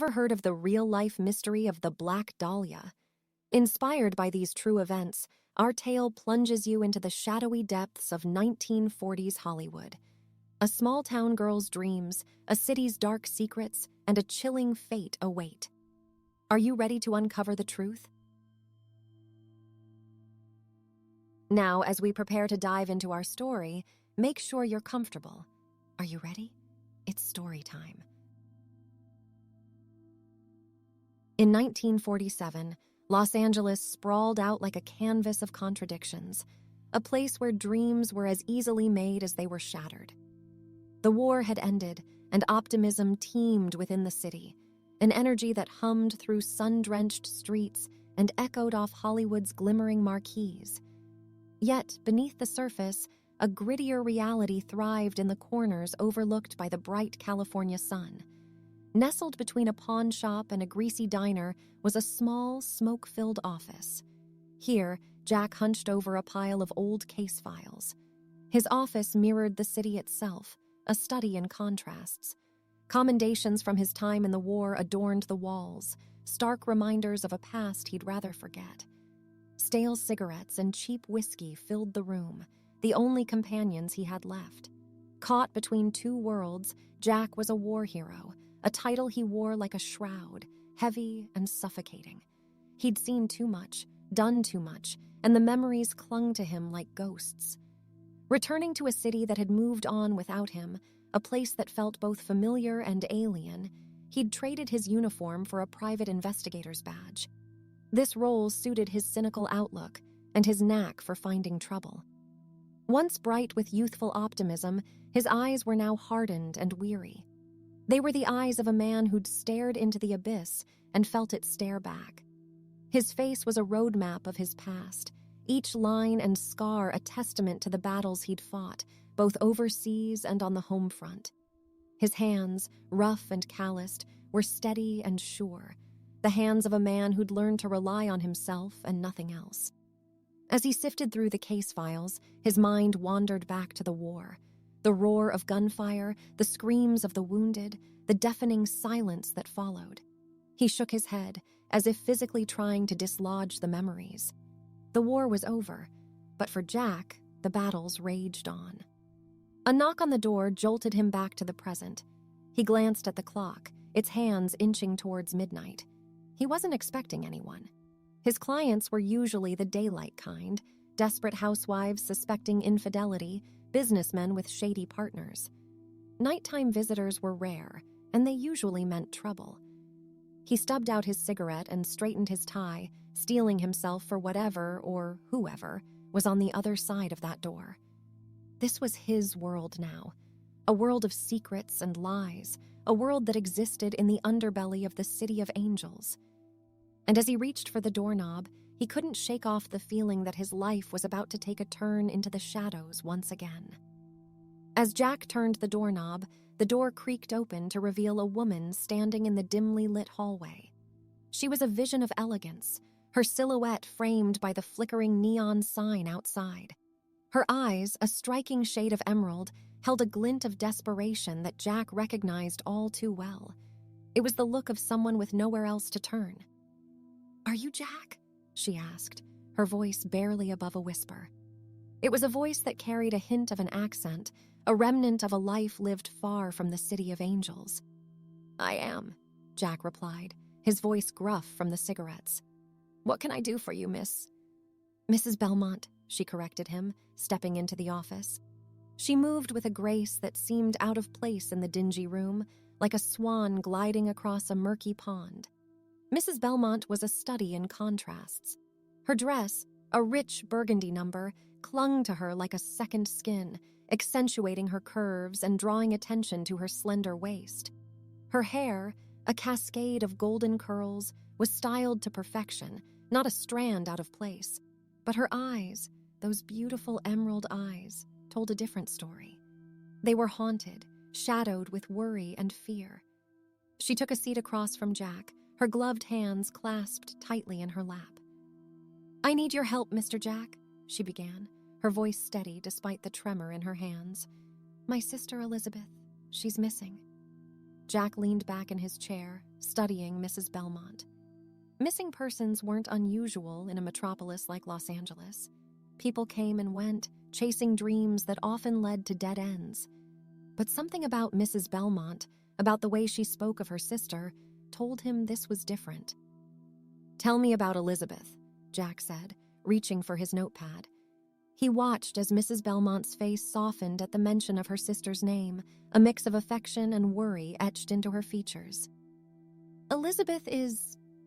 Ever heard of the real-life mystery of the Black Dahlia? Inspired by these true events, our tale plunges you into the shadowy depths of 1940s Hollywood. A small-town girl's dreams, a city's dark secrets, and a chilling fate await. Are you ready to uncover the truth? Now, as we prepare to dive into our story, make sure you're comfortable. Are you ready? It's story time. In 1947, Los Angeles sprawled out like a canvas of contradictions, a place where dreams were as easily made as they were shattered. The war had ended, and optimism teemed within the city, an energy that hummed through sun-drenched streets and echoed off Hollywood's glimmering marquees. Yet, beneath the surface, a grittier reality thrived in the corners overlooked by the bright California sun. Nestled between a pawn shop and a greasy diner was a small, smoke-filled office. Here, Jack hunched over a pile of old case files. His office mirrored the city itself, a study in contrasts. Commendations from his time in the war adorned the walls, stark reminders of a past he'd rather forget. Stale cigarettes and cheap whiskey filled the room, the only companions he had left. Caught between two worlds, Jack was a war hero, a title he wore like a shroud, heavy and suffocating. He'd seen too much, done too much, and the memories clung to him like ghosts. Returning to a city that had moved on without him, a place that felt both familiar and alien, he'd traded his uniform for a private investigator's badge. This role suited his cynical outlook and his knack for finding trouble. Once bright with youthful optimism, his eyes were now hardened and weary. They were the eyes of a man who'd stared into the abyss and felt it stare back. His face was a roadmap of his past, each line and scar a testament to the battles he'd fought, both overseas and on the home front. His hands, rough and calloused, were steady and sure, the hands of a man who'd learned to rely on himself and nothing else. As he sifted through the case files, his mind wandered back to the war. The roar of gunfire, the screams of the wounded, the deafening silence that followed. He shook his head, as if physically trying to dislodge the memories. The war was over, but for Jack, the battles raged on. A knock on the door jolted him back to the present. He glanced at the clock, its hands inching towards midnight. He wasn't expecting anyone. His clients were usually the daylight kind, desperate housewives suspecting infidelity, businessmen with shady partners. Nighttime visitors were rare, and they usually meant trouble. He stubbed out his cigarette and straightened his tie, steeling himself for whatever, or whoever, was on the other side of that door. This was his world now, a world of secrets and lies, a world that existed in the underbelly of the City of Angels. And as he reached for the doorknob, he couldn't shake off the feeling that his life was about to take a turn into the shadows once again. As Jack turned the doorknob, the door creaked open to reveal a woman standing in the dimly lit hallway. She was a vision of elegance, her silhouette framed by the flickering neon sign outside. Her eyes, a striking shade of emerald, held a glint of desperation that Jack recognized all too well. It was the look of someone with nowhere else to turn. "Are you Jack?" she asked, her voice barely above a whisper. It was a voice that carried a hint of an accent, a remnant of a life lived far from the City of Angels. "I am," Jack replied, his voice gruff from the cigarettes. "What can I do for you, miss?" "Mrs. Belmont," she corrected him, stepping into the office. She moved with a grace that seemed out of place in the dingy room, like a swan gliding across a murky pond. Mrs. Belmont was a study in contrasts. Her dress, a rich burgundy number, clung to her like a second skin, accentuating her curves and drawing attention to her slender waist. Her hair, a cascade of golden curls, was styled to perfection, not a strand out of place. But her eyes, those beautiful emerald eyes, told a different story. They were haunted, shadowed with worry and fear. She took a seat across from Jack, her gloved hands clasped tightly in her lap. "I need your help, Mr. Jack," she began, her voice steady despite the tremor in her hands. "My sister Elizabeth, she's missing." Jack leaned back in his chair, studying Mrs. Belmont. Missing persons weren't unusual in a metropolis like Los Angeles. People came and went, chasing dreams that often led to dead ends. But something about Mrs. Belmont, about the way she spoke of her sister, told him this was different. "Tell me about Elizabeth," Jack said, reaching for his notepad. He watched as Mrs. Belmont's face softened at the mention of her sister's name, a mix of affection and worry etched into her features. "Elizabeth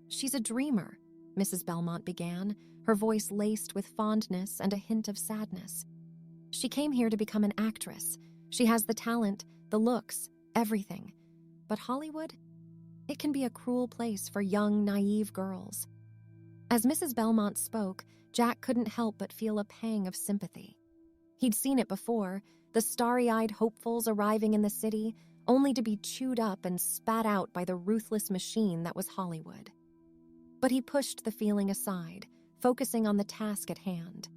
she's a dreamer," Mrs. Belmont began, her voice laced with fondness and a hint of sadness. "She came here to become an actress. She has the talent, the looks, everything. But Hollywood? It can be a cruel place for young, naive girls." As Mrs. Belmont spoke, Jack couldn't help but feel a pang of sympathy. He'd seen it before, the starry-eyed hopefuls arriving in the city, only to be chewed up and spat out by the ruthless machine that was Hollywood. But he pushed the feeling aside, focusing on the task at hand.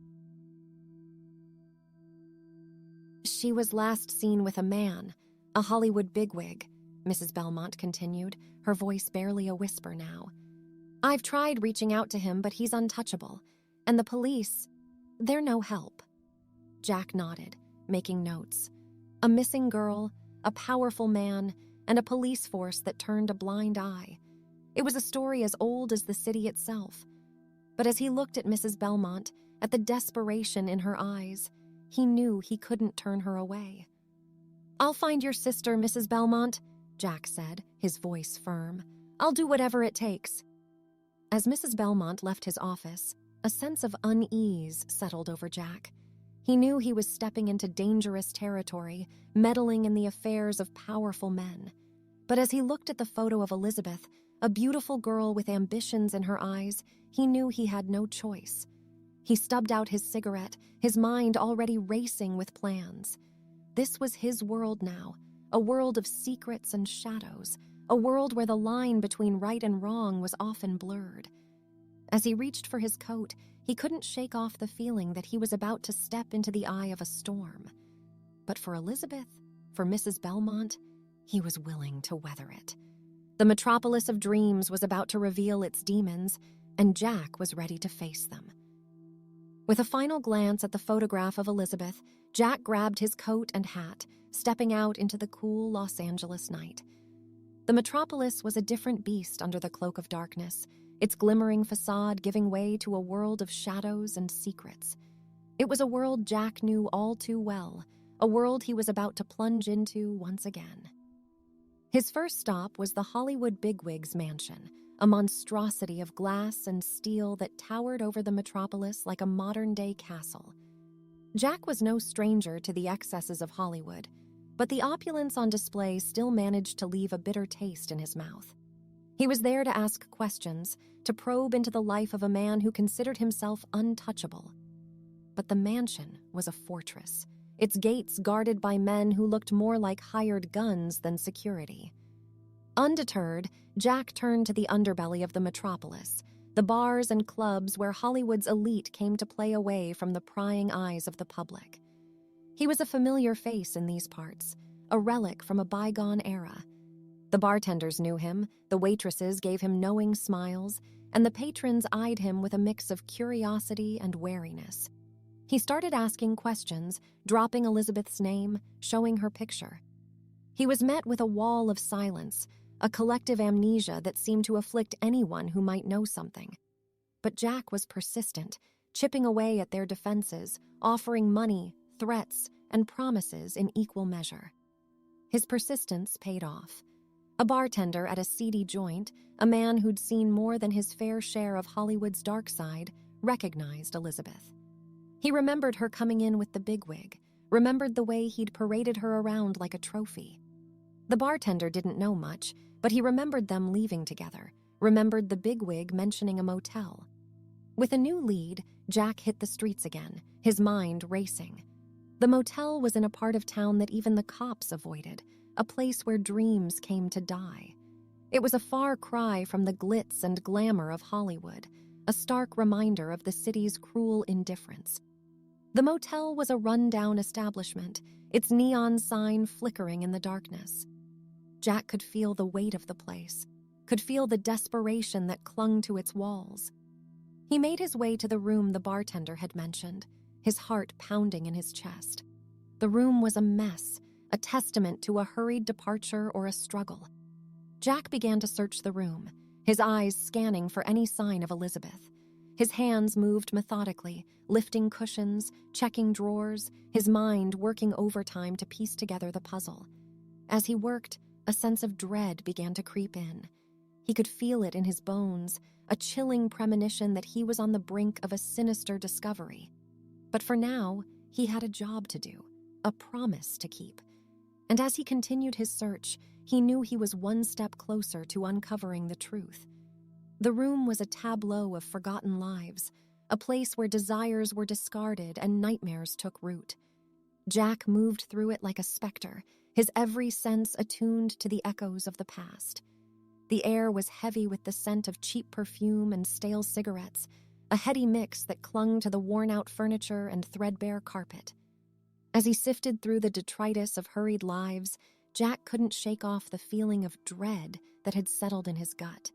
"She was last seen with a man, a Hollywood bigwig," Mrs. Belmont continued, her voice barely a whisper now. "I've tried reaching out to him, but he's untouchable. And the police, they're no help." Jack nodded, making notes. A missing girl, a powerful man, and a police force that turned a blind eye. It was a story as old as the city itself. But as he looked at Mrs. Belmont, at the desperation in her eyes, he knew he couldn't turn her away. "I'll find your sister, Mrs. Belmont," Jack said, his voice firm. "I'll do whatever it takes." As Mrs. Belmont left his office, a sense of unease settled over Jack. He knew he was stepping into dangerous territory, meddling in the affairs of powerful men. But as he looked at the photo of Elizabeth, a beautiful girl with ambitions in her eyes, he knew he had no choice. He stubbed out his cigarette, his mind already racing with plans. This was his world now, a world of secrets and shadows, a world where the line between right and wrong was often blurred. As he reached for his coat, he couldn't shake off the feeling that he was about to step into the eye of a storm. But for Elizabeth, for Mrs. Belmont, he was willing to weather it. The metropolis of dreams was about to reveal its demons, and Jack was ready to face them. With a final glance at the photograph of Elizabeth, Jack grabbed his coat and hat, stepping out into the cool Los Angeles night. The metropolis was a different beast under the cloak of darkness, its glimmering facade giving way to a world of shadows and secrets. It was a world Jack knew all too well, a world he was about to plunge into once again. His first stop was the Hollywood bigwig's mansion, a monstrosity of glass and steel that towered over the metropolis like a modern-day castle. Jack was no stranger to the excesses of Hollywood, but the opulence on display still managed to leave a bitter taste in his mouth. He was there to ask questions, to probe into the life of a man who considered himself untouchable. But the mansion was a fortress, its gates guarded by men who looked more like hired guns than security. Undeterred, Jack turned to the underbelly of the metropolis, the bars and clubs where Hollywood's elite came to play away from the prying eyes of the public. He was a familiar face in these parts, a relic from a bygone era. The bartenders knew him, the waitresses gave him knowing smiles, and the patrons eyed him with a mix of curiosity and wariness. He started asking questions, dropping Elizabeth's name, showing her picture. He was met with a wall of silence, a collective amnesia that seemed to afflict anyone who might know something. But Jack was persistent, chipping away at their defenses, offering money, threats, and promises in equal measure. His persistence paid off. A bartender at a seedy joint, a man who'd seen more than his fair share of Hollywood's dark side, recognized Elizabeth. He remembered her coming in with the bigwig, remembered the way he'd paraded her around like a trophy. The bartender didn't know much, but he remembered them leaving together, remembered the bigwig mentioning a motel. With a new lead, Jack hit the streets again, his mind racing. The motel was in a part of town that even the cops avoided, a place where dreams came to die. It was a far cry from the glitz and glamour of Hollywood, a stark reminder of the city's cruel indifference. The motel was a run-down establishment, its neon sign flickering in the darkness. Jack could feel the weight of the place, could feel the desperation that clung to its walls. He made his way to the room the bartender had mentioned, his heart pounding in his chest. The room was a mess, a testament to a hurried departure or a struggle. Jack began to search the room, his eyes scanning for any sign of Elizabeth. His hands moved methodically, lifting cushions, checking drawers, his mind working overtime to piece together the puzzle. As he worked, a sense of dread began to creep in. He could feel it in his bones, a chilling premonition that he was on the brink of a sinister discovery. But for now, he had a job to do, a promise to keep. And as he continued his search, he knew he was one step closer to uncovering the truth. The room was a tableau of forgotten lives, a place where desires were discarded and nightmares took root. Jack moved through it like a specter, his every sense attuned to the echoes of the past. The air was heavy with the scent of cheap perfume and stale cigarettes, a heady mix that clung to the worn-out furniture and threadbare carpet. As he sifted through the detritus of hurried lives, Jack couldn't shake off the feeling of dread that had settled in his gut.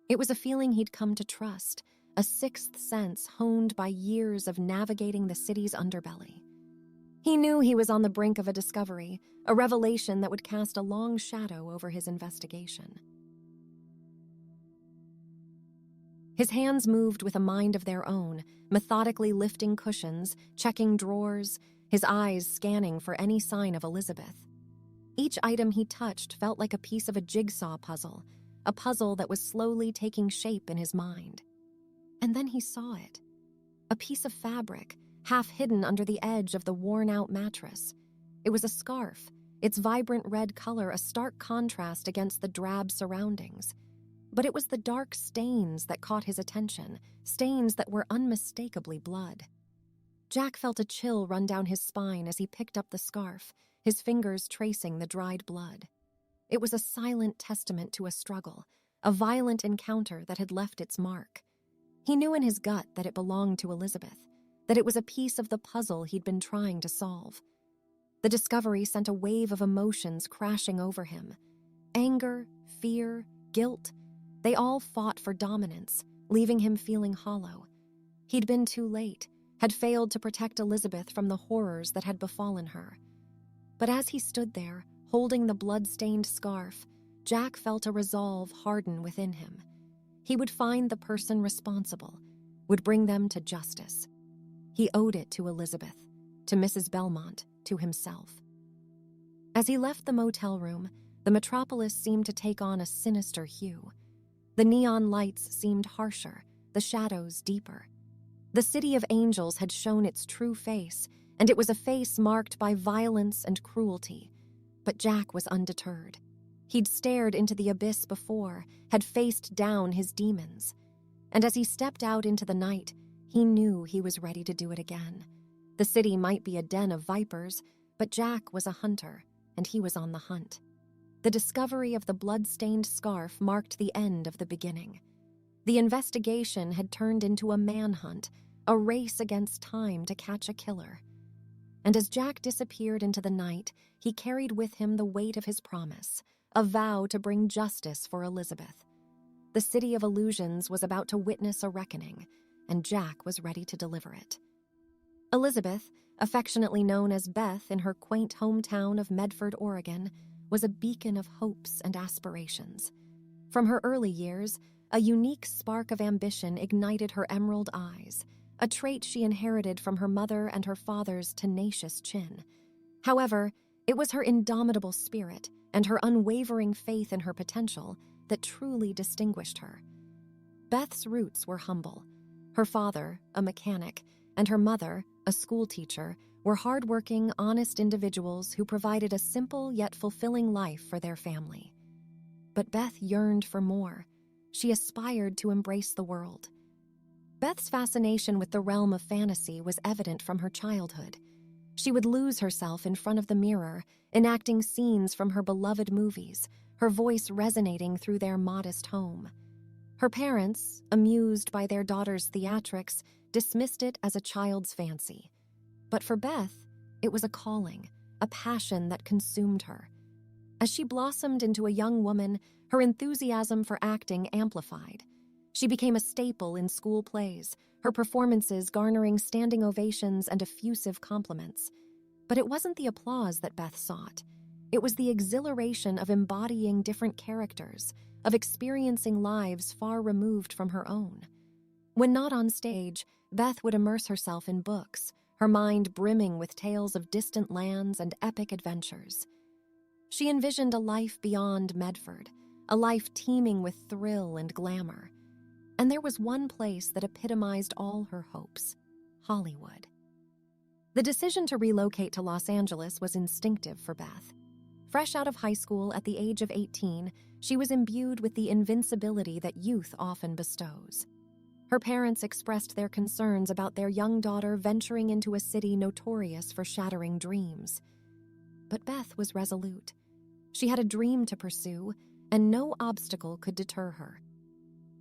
It was a feeling he'd come to trust, a sixth sense honed by years of navigating the city's underbelly. He knew he was on the brink of a discovery, a revelation that would cast a long shadow over his investigation. His hands moved with a mind of their own, methodically lifting cushions, checking drawers, his eyes scanning for any sign of Elizabeth. Each item he touched felt like a piece of a jigsaw puzzle, a puzzle that was slowly taking shape in his mind. And then he saw it. A piece of fabric, half hidden under the edge of the worn-out mattress. It was a scarf, its vibrant red color a stark contrast against the drab surroundings. But it was the dark stains that caught his attention, stains that were unmistakably blood. Jack felt a chill run down his spine as he picked up the scarf, his fingers tracing the dried blood. It was a silent testament to a struggle, a violent encounter that had left its mark. He knew in his gut that it belonged to Elizabeth, that it was a piece of the puzzle he'd been trying to solve. The discovery sent a wave of emotions crashing over him. Anger, fear, guilt, they all fought for dominance, leaving him feeling hollow. He'd been too late, had failed to protect Elizabeth from the horrors that had befallen her. But as he stood there, holding the blood-stained scarf, Jack felt a resolve harden within him. He would find the person responsible, would bring them to justice. He owed it to Elizabeth, to Mrs. Belmont, to himself. As he left the motel room, the metropolis seemed to take on a sinister hue. The neon lights seemed harsher, the shadows deeper. The city of angels had shown its true face, and it was a face marked by violence and cruelty. But Jack was undeterred. He'd stared into the abyss before, had faced down his demons. And as he stepped out into the night, he knew he was ready to do it again. The city might be a den of vipers, but Jack was a hunter, and he was on the hunt. The discovery of the blood-stained scarf marked the end of the beginning. The investigation had turned into a manhunt, a race against time to catch a killer. And as Jack disappeared into the night, he carried with him the weight of his promise, a vow to bring justice for Elizabeth. The city of illusions was about to witness a reckoning, and Jack was ready to deliver it. Elizabeth, affectionately known as Beth in her quaint hometown of Medford, Oregon, was a beacon of hopes and aspirations. From her early years, a unique spark of ambition ignited her emerald eyes, a trait she inherited from her mother and her father's tenacious chin. However, it was her indomitable spirit and her unwavering faith in her potential that truly distinguished her. Beth's roots were humble. Her father, a mechanic, and her mother, a schoolteacher, were hardworking, honest individuals who provided a simple yet fulfilling life for their family. But Beth yearned for more. She aspired to embrace the world. Beth's fascination with the realm of fantasy was evident from her childhood. She would lose herself in front of the mirror, enacting scenes from her beloved movies, her voice resonating through their modest home. Her parents, amused by their daughter's theatrics, dismissed it as a child's fancy. But for Beth, it was a calling, a passion that consumed her. As she blossomed into a young woman, her enthusiasm for acting amplified. She became a staple in school plays, her performances garnering standing ovations and effusive compliments. But it wasn't the applause that Beth sought. It was the exhilaration of embodying different characters, of experiencing lives far removed from her own. When not on stage, Beth would immerse herself in books, her mind brimming with tales of distant lands and epic adventures. She envisioned a life beyond Medford, a life teeming with thrill and glamour. And there was one place that epitomized all her hopes: Hollywood. The decision to relocate to Los Angeles was instinctive for Beth. Fresh out of high school at the age of 18, she was imbued with the invincibility that youth often bestows. Her parents expressed their concerns about their young daughter venturing into a city notorious for shattering dreams. But Beth was resolute. She had a dream to pursue, and no obstacle could deter her.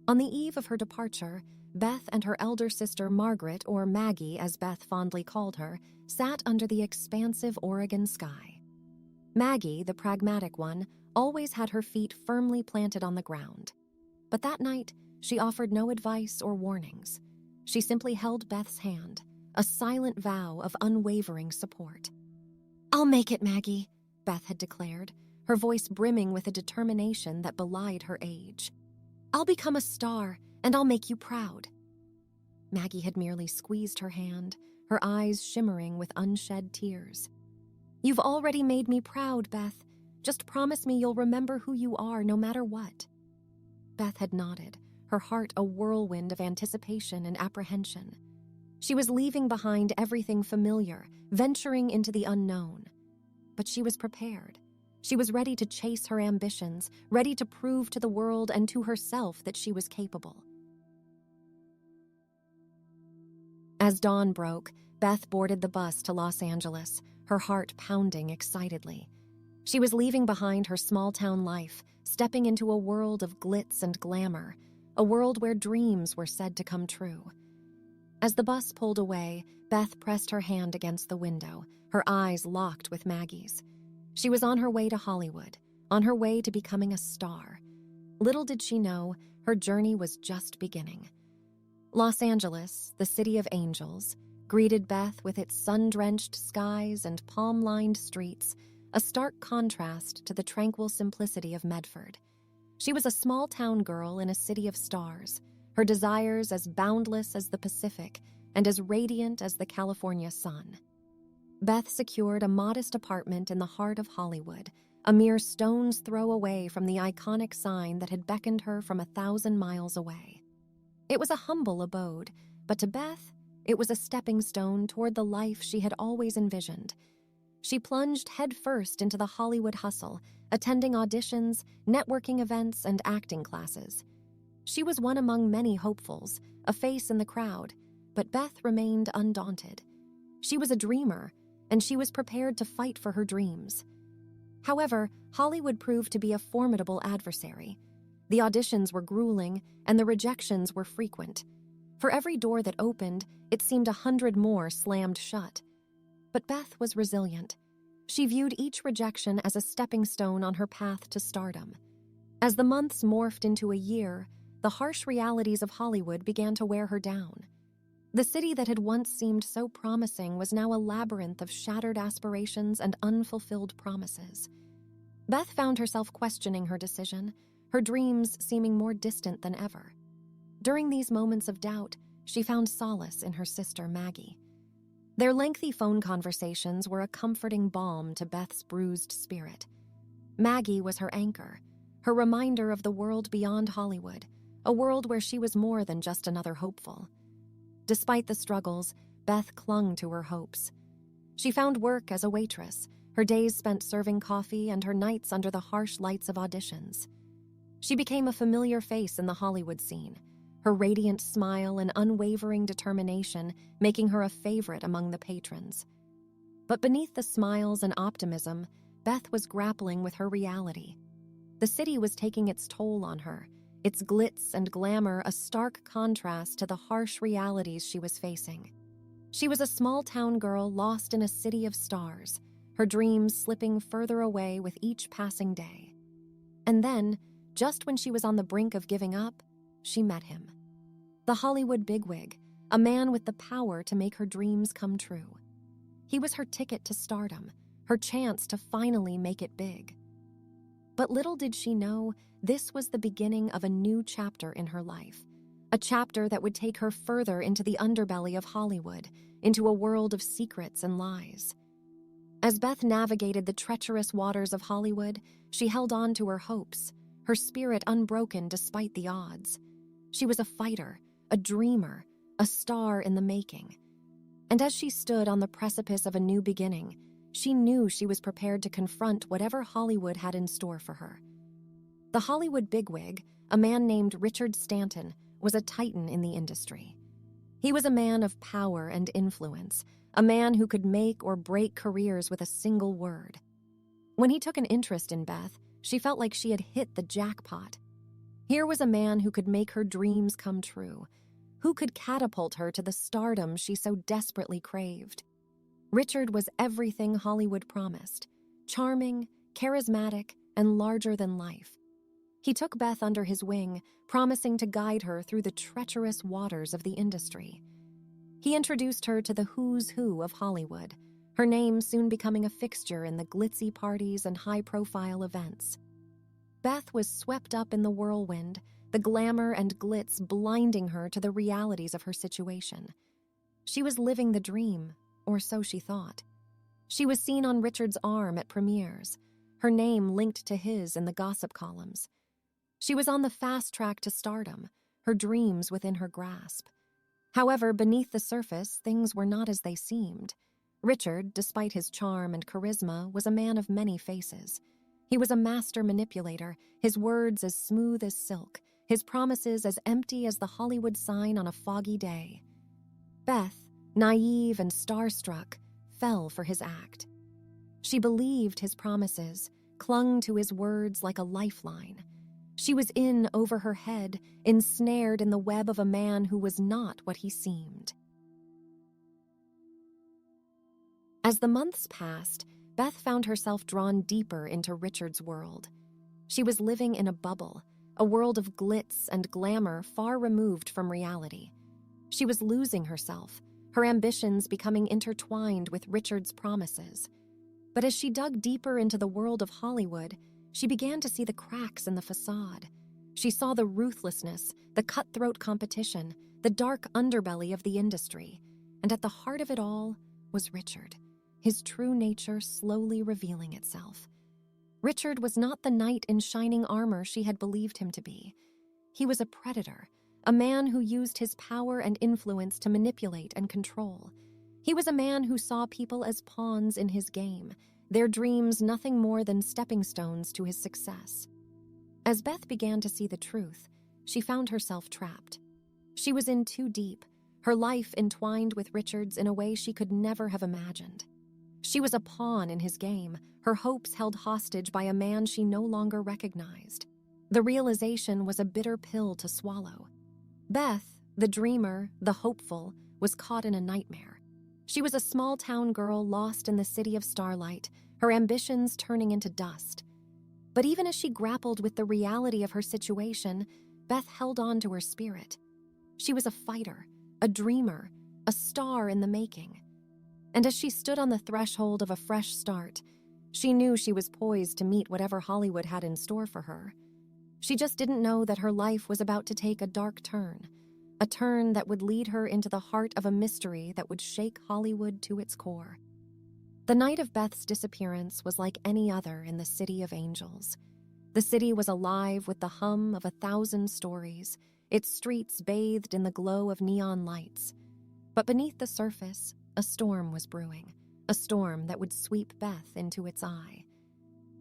On the eve of her departure, Beth and her elder sister Margaret, or Maggie as Beth fondly called her, sat under the expansive Oregon sky. Maggie, the pragmatic one, always had her feet firmly planted on the ground. But that night, she offered no advice or warnings. She simply held Beth's hand, a silent vow of unwavering support. "I'll make it, Maggie," Beth had declared, her voice brimming with a determination that belied her age. "I'll become a star, and I'll make you proud." Maggie had merely squeezed her hand, her eyes shimmering with unshed tears. "You've already made me proud, Beth. Just promise me you'll remember who you are no matter what." Beth had nodded, her heart a whirlwind of anticipation and apprehension. She was leaving behind everything familiar, venturing into the unknown. But she was prepared. She was ready to chase her ambitions, ready to prove to the world and to herself that she was capable. As dawn broke, Beth boarded the bus to Los Angeles, her heart pounding excitedly. She was leaving behind her small-town life, stepping into a world of glitz and glamour, a world where dreams were said to come true. As the bus pulled away, Beth pressed her hand against the window, her eyes locked with Maggie's. She was on her way to Hollywood, on her way to becoming a star. Little did she know, her journey was just beginning. Los Angeles, the city of angels, greeted Beth with its sun-drenched skies and palm-lined streets, a stark contrast to the tranquil simplicity of Medford. She was a small-town girl in a city of stars, her desires as boundless as the Pacific and as radiant as the California sun. Beth secured a modest apartment in the heart of Hollywood, a mere stone's throw away from the iconic sign that had beckoned her from 1,000 miles away. It was a humble abode, but to Beth, it was a stepping stone toward the life she had always envisioned. She plunged headfirst into the Hollywood hustle, attending auditions, networking events, and acting classes. She was one among many hopefuls, a face in the crowd, but Beth remained undaunted. She was a dreamer, and she was prepared to fight for her dreams. However, Hollywood proved to be a formidable adversary. The auditions were grueling, and the rejections were frequent. For every door that opened, it seemed 100 more slammed shut. But Beth was resilient. She viewed each rejection as a stepping stone on her path to stardom. As the months morphed into a year, the harsh realities of Hollywood began to wear her down. The city that had once seemed so promising was now a labyrinth of shattered aspirations and unfulfilled promises. Beth found herself questioning her decision, her dreams seeming more distant than ever. During these moments of doubt, she found solace in her sister Maggie. Their lengthy phone conversations were a comforting balm to Beth's bruised spirit. Maggie was her anchor, her reminder of the world beyond Hollywood, a world where she was more than just another hopeful. Despite the struggles, Beth clung to her hopes. She found work as a waitress, her days spent serving coffee and her nights under the harsh lights of auditions. She became a familiar face in the Hollywood scene, her radiant smile and unwavering determination making her a favorite among the patrons. But beneath the smiles and optimism, Beth was grappling with her reality. The city was taking its toll on her, its glitz and glamour a stark contrast to the harsh realities she was facing. She was a small-town girl lost in a city of stars, her dreams slipping further away with each passing day. And then, just when she was on the brink of giving up, she met him. The Hollywood bigwig, a man with the power to make her dreams come true. He was her ticket to stardom, her chance to finally make it big. But little did she know, this was the beginning of a new chapter in her life, a chapter that would take her further into the underbelly of Hollywood, into a world of secrets and lies. As Beth navigated the treacherous waters of Hollywood, she held on to her hopes, her spirit unbroken despite the odds. She was a fighter, a dreamer, a star in the making. And as she stood on the precipice of a new beginning, she knew she was prepared to confront whatever Hollywood had in store for her. The Hollywood bigwig, a man named Richard Stanton, was a titan in the industry. He was a man of power and influence, a man who could make or break careers with a single word. When he took an interest in Beth, she felt like she had hit the jackpot. Here was a man who could make her dreams come true, who could catapult her to the stardom she so desperately craved. Richard was everything Hollywood promised, charming, charismatic, and larger than life. He took Beth under his wing, promising to guide her through the treacherous waters of the industry. He introduced her to the who's who of Hollywood, her name soon becoming a fixture in the glitzy parties and high-profile events. Beth was swept up in the whirlwind, the glamour and glitz blinding her to the realities of her situation. She was living the dream, or so she thought. She was seen on Richard's arm at premieres, her name linked to his in the gossip columns. She was on the fast track to stardom, her dreams within her grasp. However, beneath the surface, things were not as they seemed. Richard, despite his charm and charisma, was a man of many faces. He was a master manipulator, his words as smooth as silk, his promises as empty as the Hollywood sign on a foggy day. Beth, naive and starstruck, fell for his act. She believed his promises, clung to his words like a lifeline. She was in over her head, ensnared in the web of a man who was not what he seemed. As the months passed, Beth found herself drawn deeper into Richard's world. She was living in a bubble, a world of glitz and glamour far removed from reality. She was losing herself, her ambitions becoming intertwined with Richard's promises. But as she dug deeper into the world of Hollywood, she began to see the cracks in the facade. She saw the ruthlessness, the cutthroat competition, the dark underbelly of the industry. And at the heart of it all was Richard, his true nature slowly revealing itself. Richard was not the knight in shining armor she had believed him to be. He was a predator, a man who used his power and influence to manipulate and control. He was a man who saw people as pawns in his game, their dreams nothing more than stepping stones to his success. As Beth began to see the truth, she found herself trapped. She was in too deep, her life entwined with Richard's in a way she could never have imagined. She was a pawn in his game, her hopes held hostage by a man she no longer recognized. The realization was a bitter pill to swallow. Beth, the dreamer, the hopeful, was caught in a nightmare. She was a small-town girl lost in the city of starlight, her ambitions turning into dust. But even as she grappled with the reality of her situation, Beth held on to her spirit. She was a fighter, a dreamer, a star in the making. And as she stood on the threshold of a fresh start, she knew she was poised to meet whatever Hollywood had in store for her. She just didn't know that her life was about to take a dark turn, a turn that would lead her into the heart of a mystery that would shake Hollywood to its core. The night of Beth's disappearance was like any other in the City of Angels. The city was alive with the hum of 1,000 stories, its streets bathed in the glow of neon lights. But beneath the surface, a storm was brewing, a storm that would sweep Beth into its eye.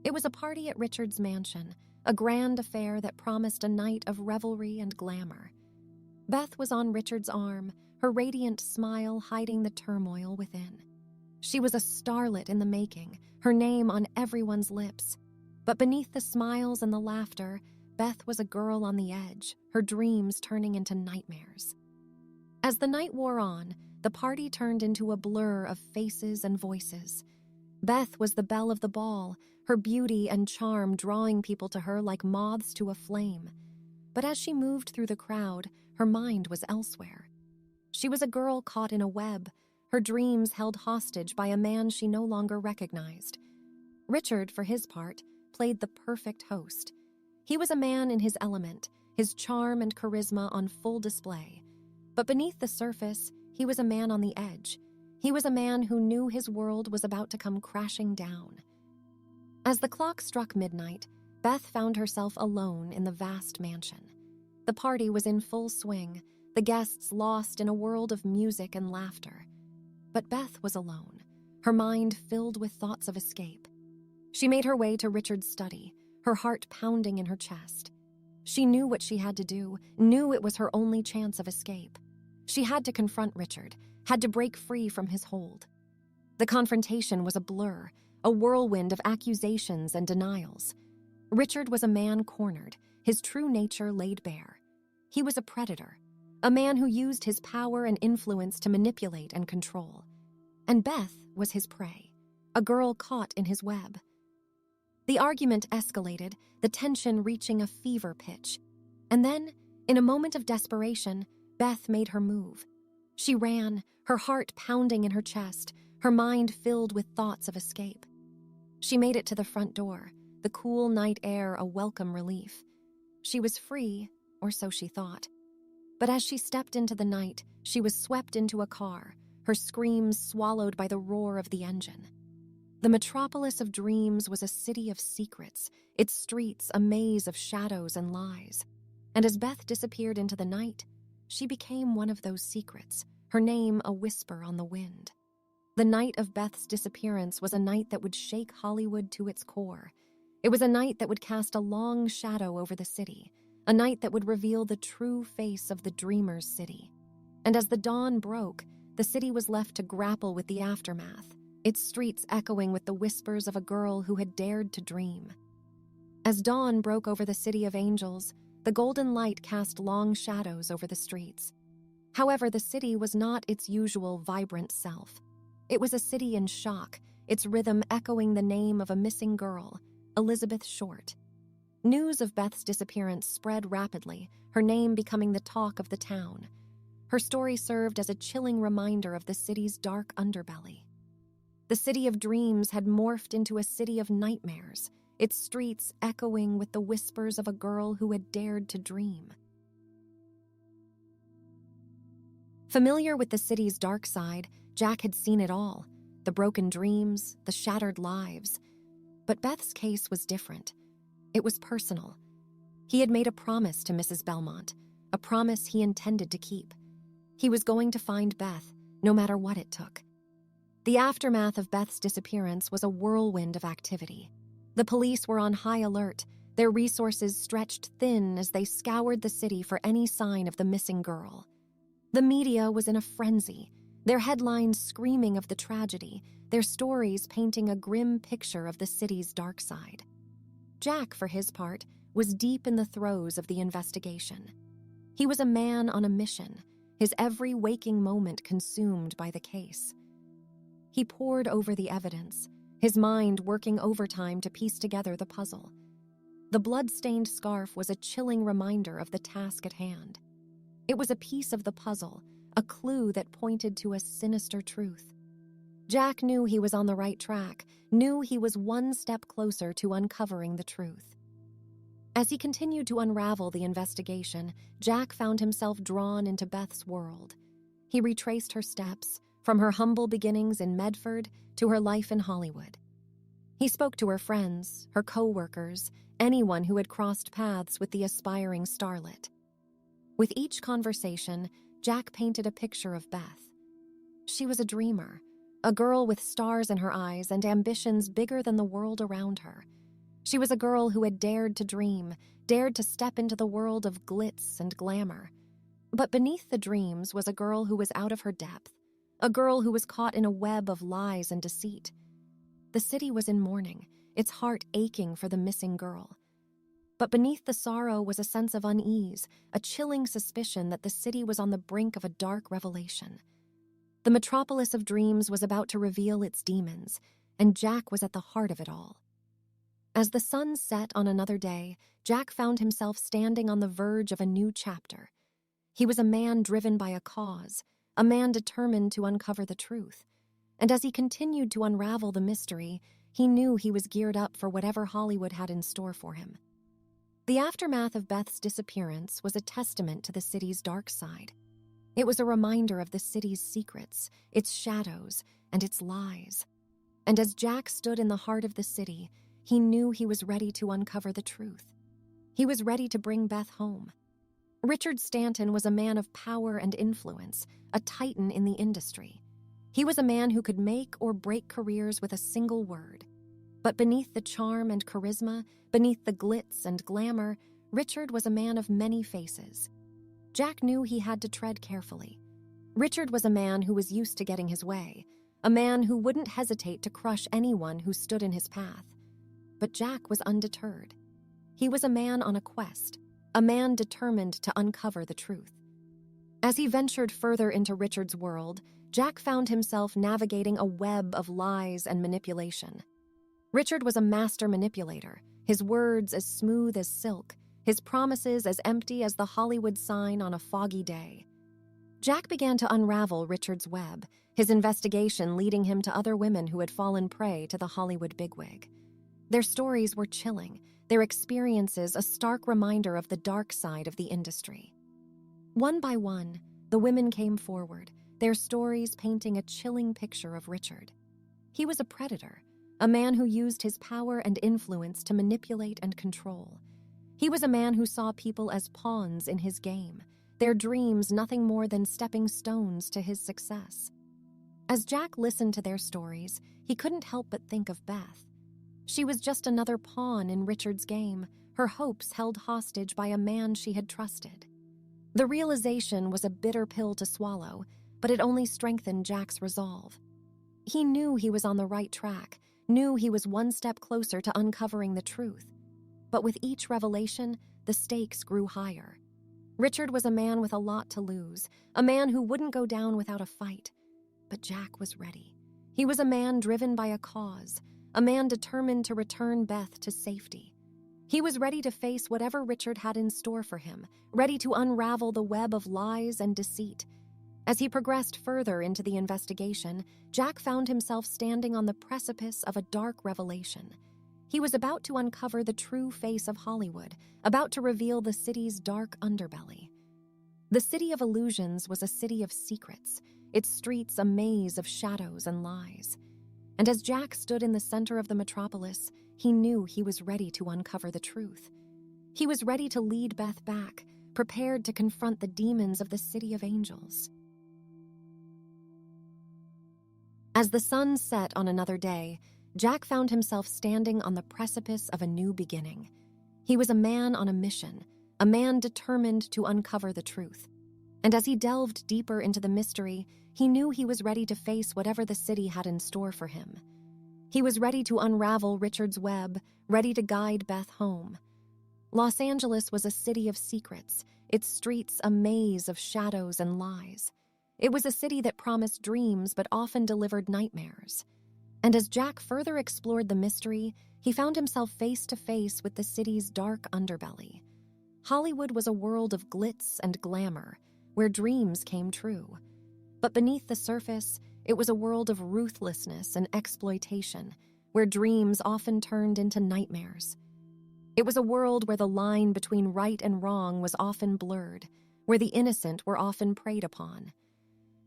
It was a party at Richard's mansion, a grand affair that promised a night of revelry and glamour. Beth was on Richard's arm, her radiant smile hiding the turmoil within. She was a starlet in the making, her name on everyone's lips. But beneath the smiles and the laughter, Beth was a girl on the edge, her dreams turning into nightmares. As the night wore on, the party turned into a blur of faces and voices. Beth was the belle of the ball, her beauty and charm drawing people to her like moths to a flame. But as she moved through the crowd, her mind was elsewhere. She was a girl caught in a web, her dreams held hostage by a man she no longer recognized. Richard, for his part, played the perfect host. He was a man in his element, his charm and charisma on full display. But beneath the surface, he was a man on the edge. He was a man who knew his world was about to come crashing down. As the clock struck midnight, Beth found herself alone in the vast mansion. The party was in full swing, the guests lost in a world of music and laughter. But Beth was alone, her mind filled with thoughts of escape. She made her way to Richard's study, her heart pounding in her chest. She knew what she had to do, knew it was her only chance of escape. She had to confront Richard, had to break free from his hold. The confrontation was a blur, a whirlwind of accusations and denials. Richard was a man cornered, his true nature laid bare. He was a predator, a man who used his power and influence to manipulate and control. And Beth was his prey, a girl caught in his web. The argument escalated, the tension reaching a fever pitch. And then, in a moment of desperation, Beth made her move. She ran, her heart pounding in her chest, her mind filled with thoughts of escape. She made it to the front door, the cool night air a welcome relief. She was free, or so she thought. But as she stepped into the night, she was swept into a car, her screams swallowed by the roar of the engine. The metropolis of dreams was a city of secrets, its streets a maze of shadows and lies. And as Beth disappeared into the night, she became one of those secrets, her name a whisper on the wind. The night of Beth's disappearance was a night that would shake Hollywood to its core. It was a night that would cast a long shadow over the city, a night that would reveal the true face of the dreamer's city. And as the dawn broke, the city was left to grapple with the aftermath, its streets echoing with the whispers of a girl who had dared to dream. As dawn broke over the city of angels, the golden light cast long shadows over the streets. However, the city was not its usual vibrant self. It was a city in shock, its rhythm echoing the name of a missing girl, Elizabeth Short. News of Beth's disappearance spread rapidly, her name becoming the talk of the town. Her story served as a chilling reminder of the city's dark underbelly. The city of dreams had morphed into a city of nightmares, its streets echoing with the whispers of a girl who had dared to dream. Familiar with the city's dark side, Jack had seen it all, the broken dreams, the shattered lives. But Beth's case was different. It was personal. He had made a promise to Mrs. Belmont, a promise he intended to keep. He was going to find Beth, no matter what it took. The aftermath of Beth's disappearance was a whirlwind of activity. The police were on high alert, their resources stretched thin as they scoured the city for any sign of the missing girl. The media was in a frenzy, their headlines screaming of the tragedy, their stories painting a grim picture of the city's dark side. Jack, for his part, was deep in the throes of the investigation. He was a man on a mission, his every waking moment consumed by the case. He pored over the evidence, his mind working overtime to piece together the puzzle. The blood-stained scarf was a chilling reminder of the task at hand. It was a piece of the puzzle, a clue that pointed to a sinister truth. Jack knew he was on the right track, knew he was one step closer to uncovering the truth. As he continued to unravel the investigation, Jack found himself drawn into Beth's world. He retraced her steps, from her humble beginnings in Medford to her life in Hollywood. He spoke to her friends, her co-workers, anyone who had crossed paths with the aspiring starlet. With each conversation, Jack painted a picture of Beth. She was a dreamer, a girl with stars in her eyes and ambitions bigger than the world around her. She was a girl who had dared to dream, dared to step into the world of glitz and glamour. But beneath the dreams was a girl who was out of her depth, a girl who was caught in a web of lies and deceit. The city was in mourning, its heart aching for the missing girl. But beneath the sorrow was a sense of unease, a chilling suspicion that the city was on the brink of a dark revelation. The metropolis of dreams was about to reveal its demons, and Jack was at the heart of it all. As the sun set on another day, Jack found himself standing on the verge of a new chapter. He was a man driven by a cause, a man determined to uncover the truth. And as he continued to unravel the mystery, he knew he was geared up for whatever Hollywood had in store for him. The aftermath of Beth's disappearance was a testament to the city's dark side. It was a reminder of the city's secrets, its shadows, and its lies. And as Jack stood in the heart of the city, he knew he was ready to uncover the truth. He was ready to bring Beth home. Richard Stanton was a man of power and influence, a titan in the industry. He was a man who could make or break careers with a single word. But beneath the charm and charisma, beneath the glitz and glamour, Richard was a man of many faces. Jack knew he had to tread carefully. Richard was a man who was used to getting his way, a man who wouldn't hesitate to crush anyone who stood in his path. But Jack was undeterred. He was a man on a quest, a man determined to uncover the truth. As he ventured further into Richard's world, Jack found himself navigating a web of lies and manipulation. Richard was a master manipulator, his words as smooth as silk, his promises as empty as the Hollywood sign on a foggy day. Jack began to unravel Richard's web, his investigation leading him to other women who had fallen prey to the Hollywood bigwig. Their stories were chilling, their experiences a stark reminder of the dark side of the industry. One by one, the women came forward, their stories painting a chilling picture of Richard. He was a predator, a man who used his power and influence to manipulate and control. He was a man who saw people as pawns in his game, their dreams nothing more than stepping stones to his success. As Jack listened to their stories, he couldn't help but think of Beth. She was just another pawn in Richard's game, her hopes held hostage by a man she had trusted. The realization was a bitter pill to swallow, but it only strengthened Jack's resolve. He knew he was on the right track, knew he was one step closer to uncovering the truth. But with each revelation, the stakes grew higher. Richard was a man with a lot to lose, a man who wouldn't go down without a fight. But Jack was ready. He was a man driven by a cause, a man determined to return Beth to safety. He was ready to face whatever Richard had in store for him, ready to unravel the web of lies and deceit. As he progressed further into the investigation, Jack found himself standing on the precipice of a dark revelation. He was about to uncover the true face of Hollywood, about to reveal the city's dark underbelly. The City of Illusions was a city of secrets, its streets a maze of shadows and lies. And as Jack stood in the center of the metropolis, he knew he was ready to uncover the truth. He was ready to lead Beth back, prepared to confront the demons of the City of Angels. As the sun set on another day, Jack found himself standing on the precipice of a new beginning. He was a man on a mission, a man determined to uncover the truth. And as he delved deeper into the mystery, he knew he was ready to face whatever the city had in store for him. He was ready to unravel Richard's web, ready to guide Beth home. Los Angeles was a city of secrets, its streets a maze of shadows and lies. It was a city that promised dreams but often delivered nightmares. And as Jack further explored the mystery, he found himself face to face with the city's dark underbelly. Hollywood was a world of glitz and glamour, where dreams came true. But beneath the surface, it was a world of ruthlessness and exploitation, where dreams often turned into nightmares. It was a world where the line between right and wrong was often blurred, where the innocent were often preyed upon.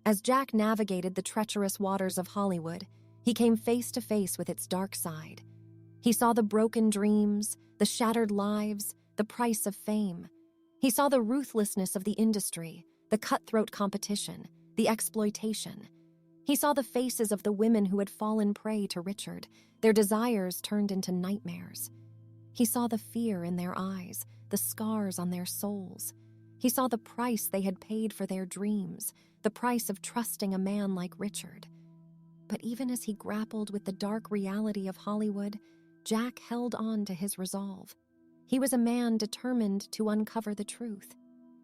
As Jack navigated the treacherous waters of Hollywood, he came face to face with its dark side. He saw the broken dreams, the shattered lives, the price of fame. He saw the ruthlessness of the industry, the cutthroat competition, the exploitation. He saw the faces of the women who had fallen prey to Richard, their desires turned into nightmares. He saw the fear in their eyes, the scars on their souls. He saw the price they had paid for their dreams, the price of trusting a man like Richard. But even as he grappled with the dark reality of Hollywood, Jack held on to his resolve. He was a man determined to uncover the truth.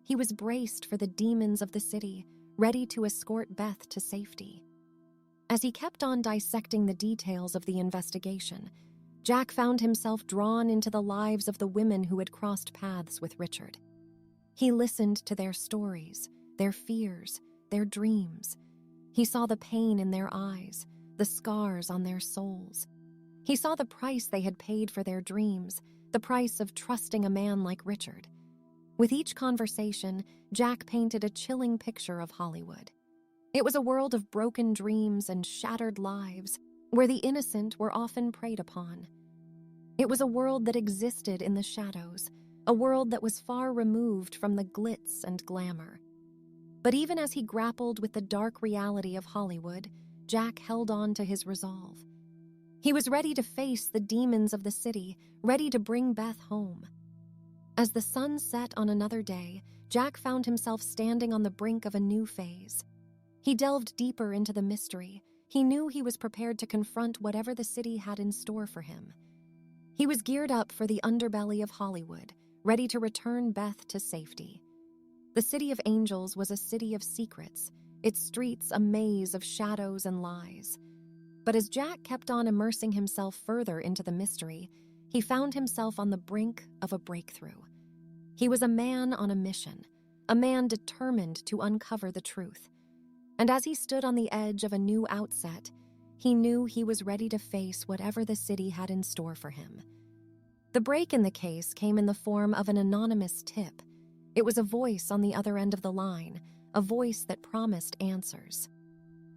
He was braced for the demons of the city, ready to escort Beth to safety. As he kept on dissecting the details of the investigation, Jack found himself drawn into the lives of the women who had crossed paths with Richard. He listened to their stories, their fears, their dreams. He saw the pain in their eyes, the scars on their souls. He saw the price they had paid for their dreams, the price of trusting a man like Richard. With each conversation, Jack painted a chilling picture of Hollywood. It was a world of broken dreams and shattered lives, where the innocent were often preyed upon. It was a world that existed in the shadows, a world that was far removed from the glitz and glamour. But even as he grappled with the dark reality of Hollywood, Jack held on to his resolve. He was ready to face the demons of the city, ready to bring Beth home. As the sun set on another day, Jack found himself standing on the brink of a new phase. He delved deeper into the mystery. He knew he was prepared to confront whatever the city had in store for him. He was geared up for the underbelly of Hollywood, ready to return Beth to safety. The City of Angels was a city of secrets, its streets a maze of shadows and lies. But as Jack kept on immersing himself further into the mystery, he found himself on the brink of a breakthrough. He was a man on a mission, a man determined to uncover the truth. And as he stood on the edge of a new outset, he knew he was ready to face whatever the city had in store for him. The break in the case came in the form of an anonymous tip. It was a voice on the other end of the line, a voice that promised answers.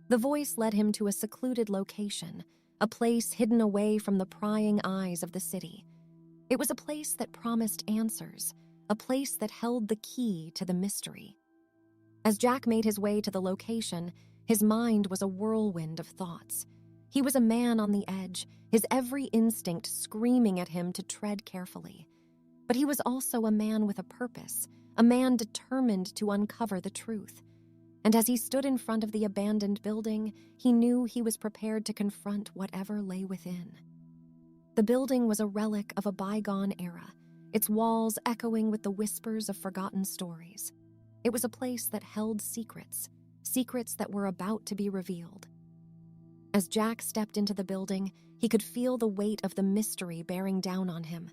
The voice led him to a secluded location, a place hidden away from the prying eyes of the city. It was a place that promised answers, a place that held the key to the mystery. As Jack made his way to the location, his mind was a whirlwind of thoughts. He was a man on the edge, his every instinct screaming at him to tread carefully. But he was also a man with a purpose, a man determined to uncover the truth. And as he stood in front of the abandoned building, he knew he was prepared to confront whatever lay within. The building was a relic of a bygone era, its walls echoing with the whispers of forgotten stories. It was a place that held secrets, secrets that were about to be revealed. As Jack stepped into the building, he could feel the weight of the mystery bearing down on him.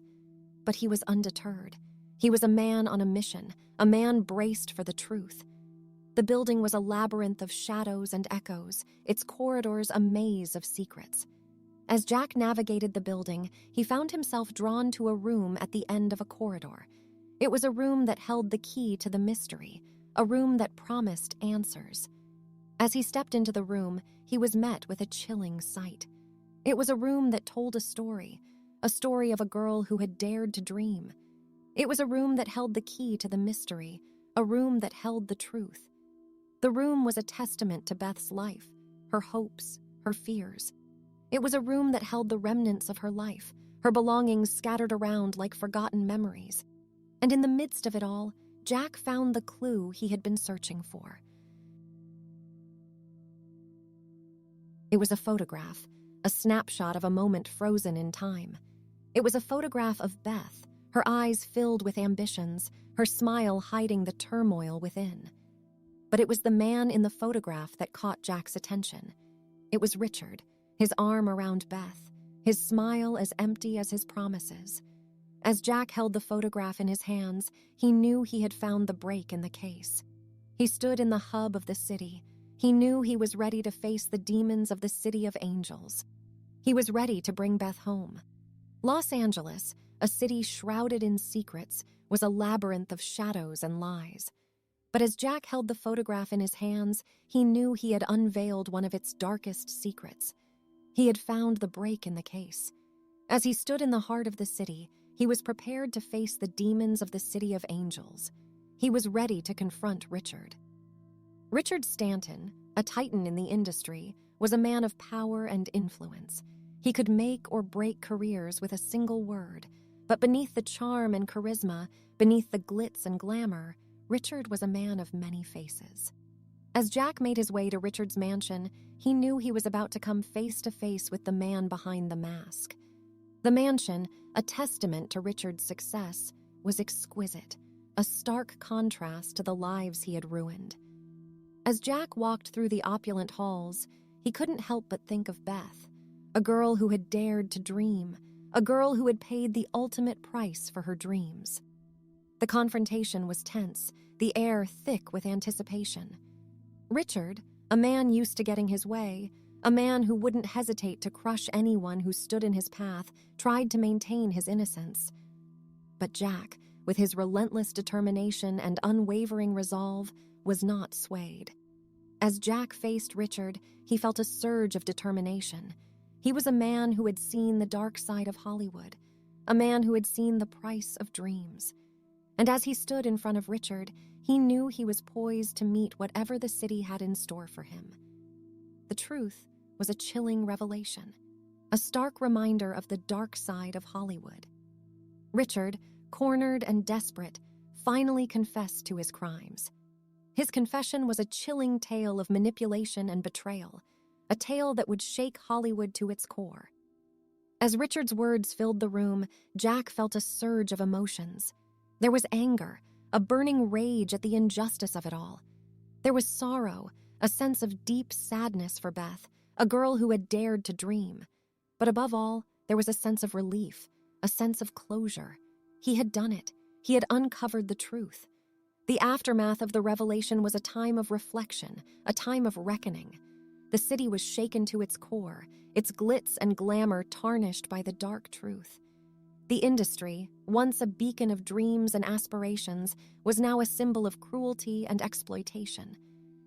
But he was undeterred. He was a man on a mission, a man braced for the truth. The building was a labyrinth of shadows and echoes, its corridors a maze of secrets. As Jack navigated the building, he found himself drawn to a room at the end of a corridor. It was a room that held the key to the mystery, a room that promised answers. As he stepped into the room, he was met with a chilling sight. It was a room that told a story of a girl who had dared to dream. It was a room that held the key to the mystery, a room that held the truth. The room was a testament to Beth's life, her hopes, her fears. It was a room that held the remnants of her life, her belongings scattered around like forgotten memories. And in the midst of it all, Jack found the clue he had been searching for. It was a photograph, a snapshot of a moment frozen in time. It was a photograph of Beth, her eyes filled with ambitions, her smile hiding the turmoil within. But it was the man in the photograph that caught Jack's attention. It was Richard, his arm around Beth, his smile as empty as his promises. As Jack held the photograph in his hands, he knew he had found the break in the case. He stood in the hub of the city. He knew he was ready to face the demons of the City of Angels. He was ready to bring Beth home. Los Angeles, a city shrouded in secrets, was a labyrinth of shadows and lies. But as Jack held the photograph in his hands, he knew he had unveiled one of its darkest secrets. He had found the break in the case. As he stood in the heart of the city, he was prepared to face the demons of the City of Angels. He was ready to confront Richard. Richard Stanton, a titan in the industry, was a man of power and influence. He could make or break careers with a single word, but beneath the charm and charisma, beneath the glitz and glamour, Richard was a man of many faces. As Jack made his way to Richard's mansion, he knew he was about to come face to face with the man behind the mask. The mansion, a testament to Richard's success, was exquisite, a stark contrast to the lives he had ruined. As Jack walked through the opulent halls, He couldn't help but think of Beth, a girl who had dared to dream, a girl who had paid the ultimate price for her dreams. The confrontation was tense, the air thick with anticipation. Richard, a man used to getting his way, a man who wouldn't hesitate to crush anyone who stood in his path, tried to maintain his innocence. But Jack, with his relentless determination and unwavering resolve, was not swayed. As Jack faced Richard, he felt a surge of determination. He was a man who had seen the dark side of Hollywood, a man who had seen the price of dreams. And as he stood in front of Richard, he knew he was poised to meet whatever the city had in store for him. The truth was a chilling revelation, a stark reminder of the dark side of Hollywood. Richard, cornered and desperate, finally confessed to his crimes. His confession was a chilling tale of manipulation and betrayal, a tale that would shake Hollywood to its core. As Richard's words filled the room, Jack felt a surge of emotions. There was anger, a burning rage at the injustice of it all. There was sorrow, a sense of deep sadness for Beth, a girl who had dared to dream. But above all, there was a sense of relief, a sense of closure. He had done it. He had uncovered the truth. The aftermath of the revelation was a time of reflection, a time of reckoning. The city was shaken to its core, its glitz and glamour tarnished by the dark truth. The industry, once a beacon of dreams and aspirations, was now a symbol of cruelty and exploitation.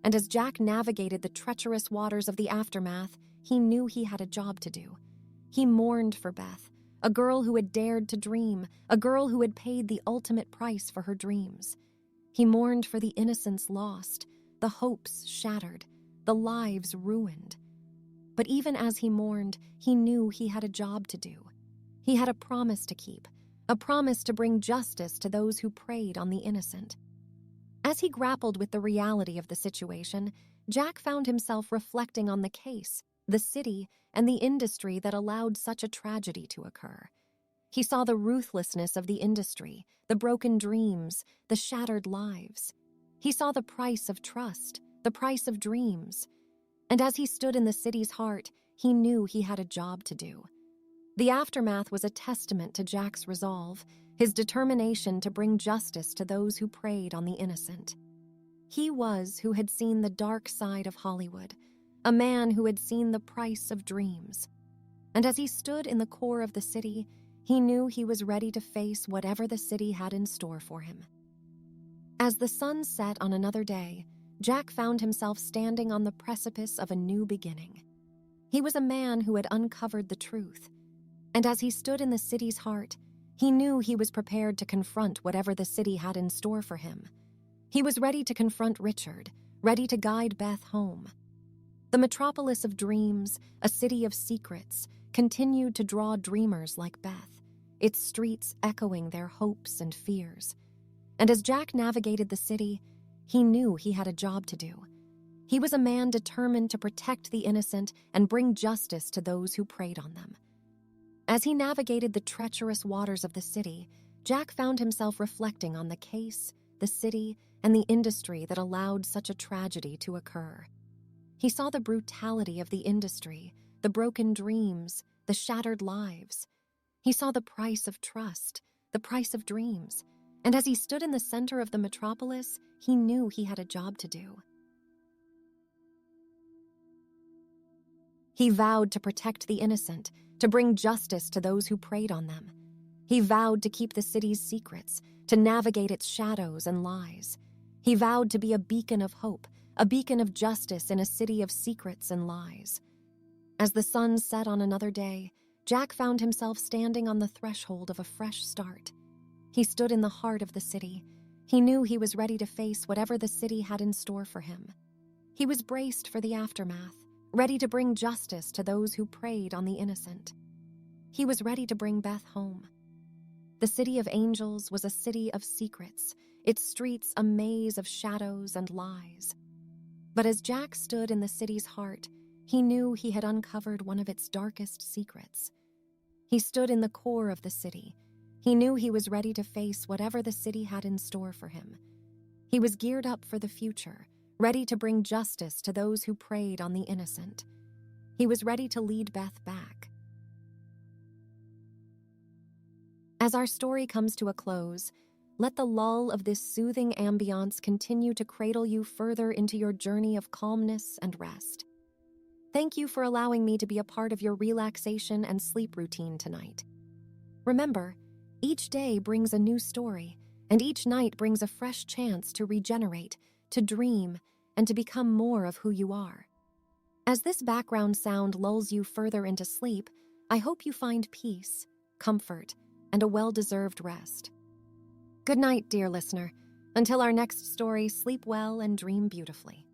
And as Jack navigated the treacherous waters of the aftermath, he knew he had a job to do. He mourned for Beth, a girl who had dared to dream, a girl who had paid the ultimate price for her dreams. He mourned for the innocence lost, the hopes shattered, the lives ruined. But even as he mourned, he knew he had a job to do. He had a promise to keep, a promise to bring justice to those who preyed on the innocent. As he grappled with the reality of the situation, Jack found himself reflecting on the case, the city, and the industry that allowed such a tragedy to occur. He saw the ruthlessness of the industry, the broken dreams, the shattered lives. He saw the price of trust, the price of dreams. And as he stood in the city's heart, he knew he had a job to do. The aftermath was a testament to Jack's resolve, his determination to bring justice to those who preyed on the innocent. He was who had seen the dark side of Hollywood, a man who had seen the price of dreams. And as he stood in the core of the city, he knew he was ready to face whatever the city had in store for him. As the sun set on another day, Jack found himself standing on the precipice of a new beginning. He was a man who had uncovered the truth. And as he stood in the city's heart, he knew he was prepared to confront whatever the city had in store for him. He was ready to confront Richard, ready to guide Beth home. The metropolis of dreams, a city of secrets, continued to draw dreamers like Beth, its streets echoing their hopes and fears. And as Jack navigated the city, he knew he had a job to do. He was a man determined to protect the innocent and bring justice to those who preyed on them. As he navigated the treacherous waters of the city, Jack found himself reflecting on the case, the city, and the industry that allowed such a tragedy to occur. He saw the brutality of the industry, the broken dreams, the shattered lives. He saw the price of trust, the price of dreams, and as he stood in the center of the metropolis, he knew he had a job to do. He vowed to protect the innocent, to bring justice to those who preyed on them. He vowed to keep the city's secrets, to navigate its shadows and lies. He vowed to be a beacon of hope, a beacon of justice in a city of secrets and lies. As the sun set on another day, Jack found himself standing on the threshold of a fresh start. He stood in the heart of the city. He knew he was ready to face whatever the city had in store for him. He was braced for the aftermath, ready to bring justice to those who preyed on the innocent. He was ready to bring Beth home. The City of Angels was a city of secrets, its streets a maze of shadows and lies. But as Jack stood in the city's heart, he knew he had uncovered one of its darkest secrets. He stood in the core of the city. He knew he was ready to face whatever the city had in store for him. He was geared up for the future, ready to bring justice to those who preyed on the innocent. He was ready to lead Beth back. As our story comes to a close, let the lull of this soothing ambiance continue to cradle you further into your journey of calmness and rest. Thank you for allowing me to be a part of your relaxation and sleep routine tonight. Remember, each day brings a new story, and each night brings a fresh chance to regenerate, to dream, and to become more of who you are. As this background sound lulls you further into sleep, I hope you find peace, comfort, and a well-deserved rest. Good night, dear listener. Until our next story, sleep well and dream beautifully.